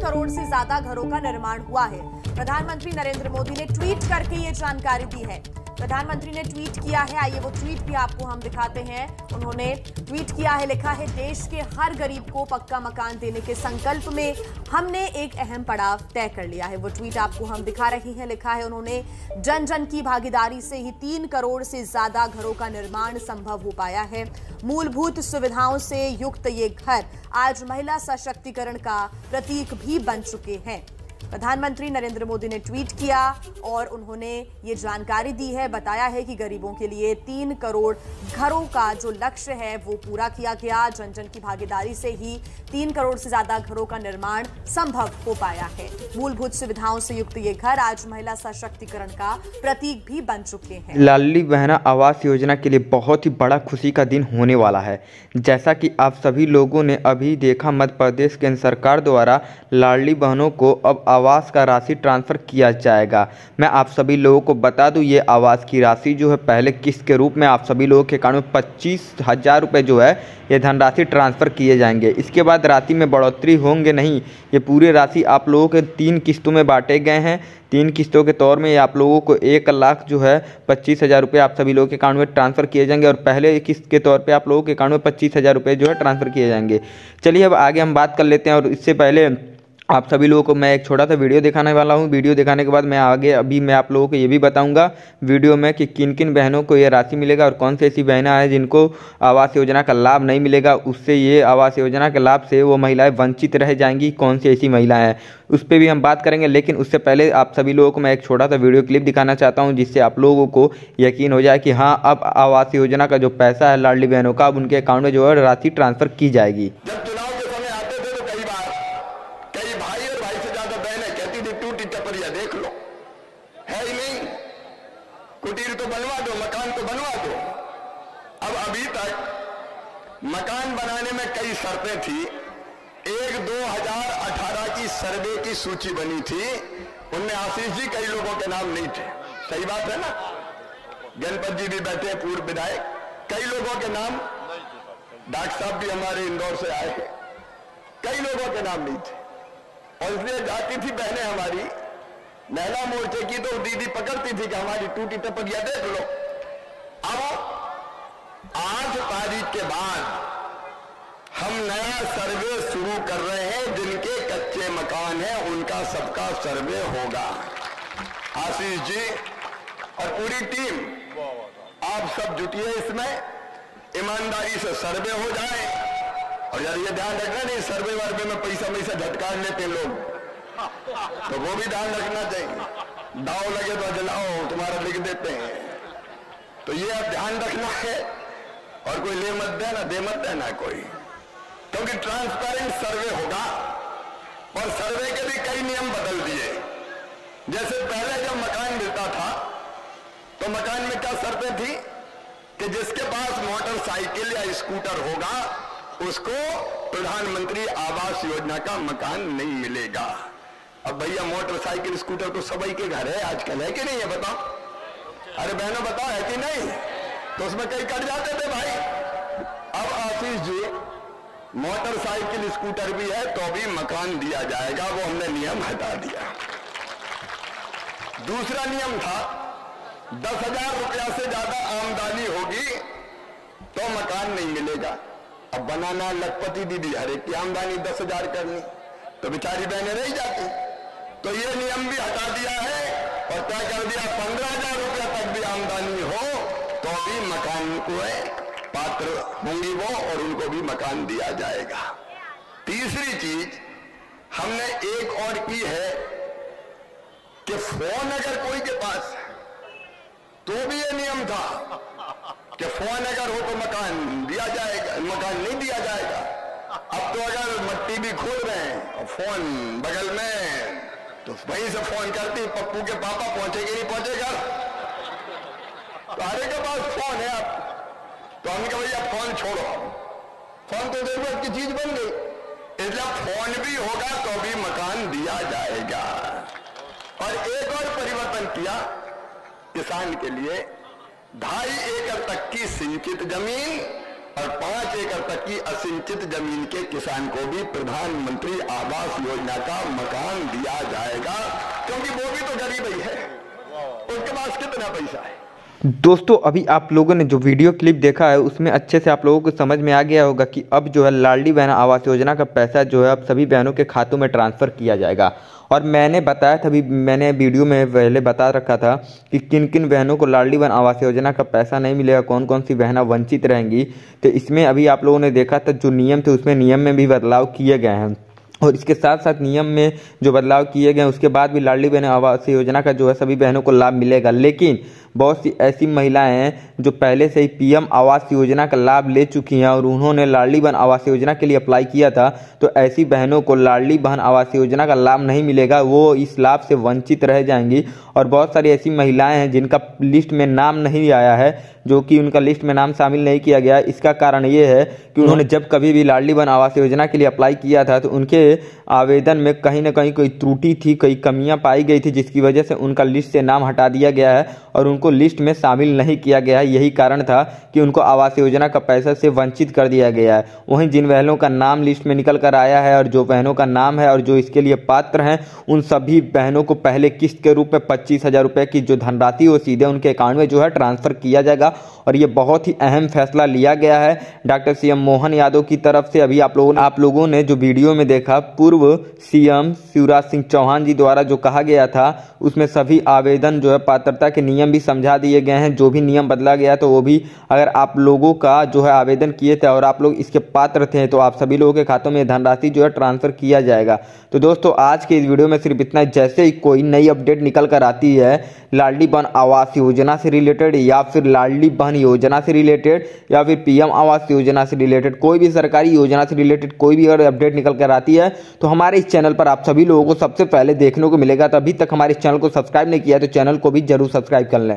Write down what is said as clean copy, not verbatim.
करोड़ से ज्यादा घरों का निर्माण हुआ है। प्रधानमंत्री नरेंद्र मोदी ने ट्वीट करके ये जानकारी दी है। प्रधानमंत्री ने ट्वीट किया है, आइए वो ट्वीट भी आपको हम दिखाते हैं। उन्होंने ट्वीट किया है, लिखा है, देश के हर गरीब को पक्का मकान देने के संकल्प में हमने एक अहम पड़ाव तय कर लिया है। वो ट्वीट आपको हम दिखा रहे हैं। लिखा है उन्होंने, जन जन की भागीदारी से ही 3 करोड़ से ज्यादा घरों का निर्माण संभव हो पाया है। मूलभूत सुविधाओं से युक्त ये घर आज महिला सशक्तिकरण का प्रतीक भी बन चुके हैं। प्रधानमंत्री नरेंद्र मोदी ने ट्वीट किया और उन्होंने ये जानकारी दी है, बताया है कि गरीबों के लिए 3 करोड़ घरों का जो लक्ष्य है वो पूरा किया गया। जन जन की भागीदारी से ही 3 करोड़ से ज्यादा घरों का निर्माण संभव हो पाया है। मूलभूत सुविधाओं से युक्त ये घर आज महिला सशक्तिकरण का प्रतीक भी बन चुके हैं। लाडली बहना आवास योजना के लिए बहुत ही बड़ा खुशी का दिन होने वाला है। जैसा कि आप सभी लोगों ने अभी देखा, मध्य प्रदेश केंद्र सरकार द्वारा लाडली बहनों को अब आवास का राशि ट्रांसफ़र किया जाएगा। मैं आप सभी लोगों को बता दूं, ये आवास की राशि जो है पहले किस्त के रूप में आप सभी लोगों के अकाउंट में 25,000 रुपये जो है ये धनराशि ट्रांसफ़र किए जाएंगे। इसके बाद राशि में बढ़ोतरी होंगे नहीं, ये पूरी राशि आप लोगों के 3 किस्तों में बांटे गए हैं। 3 किस्तों के तौर में आप लोगों को 1 लाख जो है 25,000 रुपये आप सभी लोगों के अकाउंट में ट्रांसफ़र किए जाएंगे और पहले किस्त के तौर पे आप लोगों के अकाउंट में 25,000 रुपये जो है ट्रांसफ़र किए जाएंगे। चलिए अब आगे हम बात कर लेते हैं और इससे पहले आप सभी लोगों को मैं एक छोटा सा वीडियो दिखाने वाला हूं। वीडियो दिखाने के बाद मैं आगे मैं आप लोगों को ये भी बताऊंगा वीडियो में कि किन किन बहनों को ये राशि मिलेगा और कौन सी ऐसी बहनें हैं जिनको आवास योजना का लाभ नहीं मिलेगा, उससे ये आवास योजना के लाभ से वो महिलाएं वंचित रह जाएंगी। कौन सी ऐसी महिलाएं हैं उस पर भी हम बात करेंगे, लेकिन उससे पहले आप सभी लोगों को मैं एक छोटा सा वीडियो क्लिप दिखाना चाहता हूँ जिससे आप लोगों को यकीन हो जाए कि हाँ, अब आवास योजना का जो पैसा है लाडली बहनों का, अब उनके अकाउंट में जो है राशि ट्रांसफर की जाएगी। देख लो, है ही नहीं, कुटीर तो बनवा दो, मकान तो बनवा दो। अब अभी तक मकान बनाने में कई शर्तें थी। 2018 की सर्वे की सूची बनी थी, उनमें आशीष जी कई लोगों के नाम नहीं थे। सही बात है ना, गणपत जी भी बैठे, पूर्व विधायक, कई लोगों के नाम, डॉक्टर साहब भी हमारे इंदौर से आए हैं, कई लोगों के नाम नहीं थे। और इसलिए जाती थी बहनें हमारी महिला मोर्चे की, तो दीदी पकड़ती थी कि हमारी टूटी टपकिया देख लो। अब 8 तारीख के बाद हम नया सर्वे शुरू कर रहे हैं। जिनके कच्चे मकान हैं उनका सबका सर्वे होगा। आशीष जी और पूरी टीम, आप सब जुटिए इसमें, ईमानदारी से सर्वे हो जाए। और यार ये ध्यान रखना नहीं, सर्वे वर्वे में पैसा झटकार लेते लोग, तो वो भी ध्यान रखना चाहिए। दाव लगे तो जलाओ, तुम्हारा लिख देते हैं, तो ये अब ध्यान रखना है। और कोई ले मत देना, दे मत देना कोई, क्योंकि ट्रांसपेरेंट सर्वे होगा। और सर्वे के भी कई नियम बदल दिए। जैसे पहले जब मकान मिलता था तो मकान में क्या शर्तें थी कि जिसके पास मोटरसाइकिल या स्कूटर होगा उसको प्रधानमंत्री आवास योजना का मकान नहीं मिलेगा। अब भैया मोटरसाइकिल स्कूटर तो सभी के घर है आजकल, है कि नहीं है बताओ? अरे बहनों बताओ, है कि नहीं? तो उसमें कई कट जाते थे भाई। अब आशीष जी मोटरसाइकिल स्कूटर भी है तो भी मकान दिया जाएगा, वो हमने नियम हटा दिया। दूसरा नियम था 10,000 रुपया से ज्यादा आमदनी होगी तो मकान नहीं मिलेगा। अब बनाना लखपति दीदी हर एक की आमदनी 10,000 करनी, तो बेचारी बहनें रह जाती। तो ये नियम भी हटा दिया है और क्या कर दिया, 15,000 रुपया तक भी आमदनी हो तो भी मकान को पात्र होंगी वो, और उनको भी मकान दिया जाएगा। तीसरी चीज हमने एक और की है कि फोन अगर कोई के पास, तो भी ये नियम था कि फोन अगर हो तो मकान दिया जाएगा, मकान नहीं दिया जाएगा। अब तो अगर मट्टी भी खोद रहे हैं और फोन बगल में, तो वहीं से फोन करती, पप्पू के पापा पहुंचेंगे नहीं पहुंचेगा, तो हर के पास फोन है। अब तो हमने कहा भैया फोन छोड़ो, फोन तो जरूरत की चीज बन गई, इसलिए फोन भी होगा तो भी मकान दिया जाएगा। और एक और परिवर्तन किया किसान के लिए, 2.5 एकड़ तक की सिंचित जमीन और 5 एकड़ तक की असिंचित जमीन के किसान को भी प्रधानमंत्री आवास योजना का मकान दिया जाएगा, क्योंकि वो भी तो गरीब ही है, उनके पास कितना पैसा है। दोस्तों अभी आप लोगों ने जो वीडियो क्लिप देखा है उसमें अच्छे से आप लोगों को समझ में आ गया होगा कि अब जो है लाडली बहन आवास योजना का पैसा जो है अब सभी बहनों के खातों में ट्रांसफ़र किया जाएगा। और मैंने बताया था, अभी मैंने वीडियो में पहले बता रखा था कि किन किन बहनों को लाडली बहन आवास योजना का पैसा नहीं मिलेगा, कौन कौन सी बहनें वंचित रहेंगी। तो इसमें अभी आप लोगों ने देखा था जो नियम थे उसमें नियम में भी बदलाव किए गए हैं, और इसके साथ साथ नियम में जो बदलाव किए गए उसके बाद भी लाडली बहन आवास योजना का जो है सभी बहनों को लाभ मिलेगा। लेकिन बहुत सी ऐसी महिलाएं हैं जो पहले से ही पीएम आवास योजना का लाभ ले चुकी हैं और उन्होंने लाडली बहन आवास योजना के लिए अप्लाई किया था, तो ऐसी बहनों को लाडली बहन आवास योजना का लाभ नहीं मिलेगा, वो इस लाभ से वंचित रह जाएंगी। और बहुत सारी ऐसी महिलाएं हैं जिनका लिस्ट में नाम नहीं आया है, जो कि उनका लिस्ट में नाम शामिल नहीं किया गया। इसका कारण ये है कि उन्होंने जब कभी भी लाडली बहन आवास योजना के लिए अप्लाई किया था तो उनके आवेदन में कहीं ना कहीं कोई त्रुटि थी, कई कमियां पाई गई थी, जिसकी वजह से उनका लिस्ट से नाम हटा दिया गया है और उनको लिस्ट में शामिल नहीं किया गया है। यही कारण था कि उनको आवास योजना का पैसा से वंचित कर दिया गया है। वहीं जिन बहनों का नाम लिस्ट में निकल कर आया है और जो बहनों का नाम है और जो इसके लिए पात्र हैं, उन सभी बहनों को पहले किस्त के रूप में 25,000 रुपये की जो धनराशि वो सीधे उनके अकाउंट में जो है ट्रांसफर किया जाएगा। और ये बहुत ही अहम फैसला लिया गया है डॉक्टर सीएम मोहन यादव की तरफ से। अभी आप लोगों ने जो वीडियो में देखा, पूर्व सीएम शिवराज सिंह चौहान जी द्वारा जो कहा गया था उसमें सभी आवेदन जो है पात्रता के नियम भी समझा दिए गए हैं। जो भी नियम बदला गया तो वो भी, अगर आप लोगों का जो है आवेदन किए थे और आप लोग इसके पात्र थे तो आप सभी लोगों के खातों में धनराशि जो है ट्रांसफर किया जाएगा। तो दोस्तों आज के इस वीडियो में सिर्फ इतना। जैसे ही कोई नई अपडेट निकल कर आती है लाडली बहन आवास योजना से रिलेटेड या फिर लाडली बहन योजना से रिलेटेड या फिर पीएम आवास योजना से रिलेटेड, कोई भी सरकारी योजना से रिलेटेड कोई भी अगर अपडेट निकल कर आती है तो हमारे इस चैनल पर आप सभी लोगों को सबसे पहले देखने को मिलेगा। तो अभी तक हमारे इस चैनल को सब्सक्राइब नहीं किया तो चैनल को भी जरूर सब्सक्राइब कर लें।